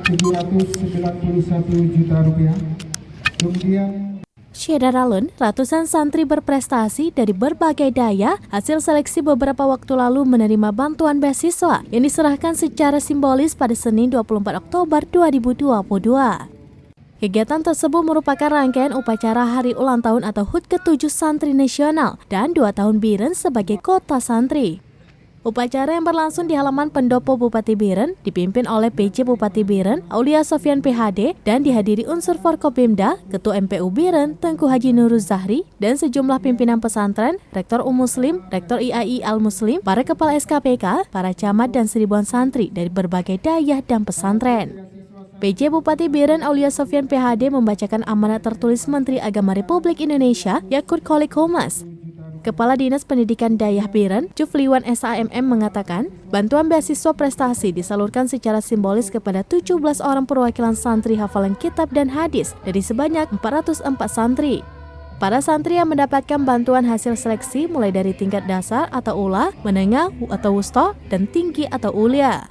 791 juta rupiah. Kemudian Syedaralun, ratusan santri berprestasi dari berbagai daya hasil seleksi beberapa waktu lalu menerima bantuan beasiswa yang diserahkan secara simbolis pada Senin 24 Oktober 2022. Kegiatan tersebut merupakan rangkaian upacara Hari Ulang Tahun atau HUT ke-7 Santri Nasional dan 2 tahun Biren sebagai Kota Santri. Upacara yang berlangsung di halaman pendopo Bupati Biren dipimpin oleh PJ Bupati Biren, Aulia Sofyan PhD, dan dihadiri unsur Forkopimda, Ketua MPU Biren, Tengku Haji Nuruz Zahri, dan sejumlah pimpinan pesantren, Rektor Muslim, Rektor IAI Al-Muslim, para kepala SKPK, para camat dan seribuan santri dari berbagai dayah dan pesantren. PJ Bupati Biren Aulia Sofyan PhD membacakan amanat tertulis Menteri Agama Republik Indonesia Yakut Kholik Humas. Kepala Dinas Pendidikan Dayah Biren, Jufliwan SAMM mengatakan, bantuan beasiswa prestasi disalurkan secara simbolis kepada 17 orang perwakilan santri hafalan kitab dan hadis dari sebanyak 404 santri. Para santri yang mendapatkan bantuan hasil seleksi mulai dari tingkat dasar atau ula, menengah atau wusta, dan tinggi atau ulia.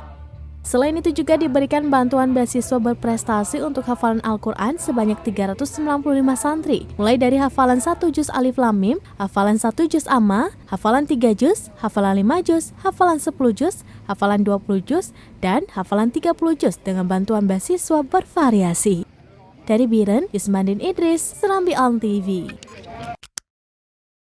Selain itu juga diberikan bantuan beasiswa berprestasi untuk hafalan Al-Quran sebanyak 395 santri, mulai dari hafalan 1 juz Alif Lam Mim, hafalan 1 juz Amma, hafalan 3 juz, hafalan 5 juz, hafalan 10 juz, hafalan 20 juz, dan hafalan 30 juz dengan bantuan beasiswa bervariasi. Dari Biren, Yusmandin Idris, Serambi On TV.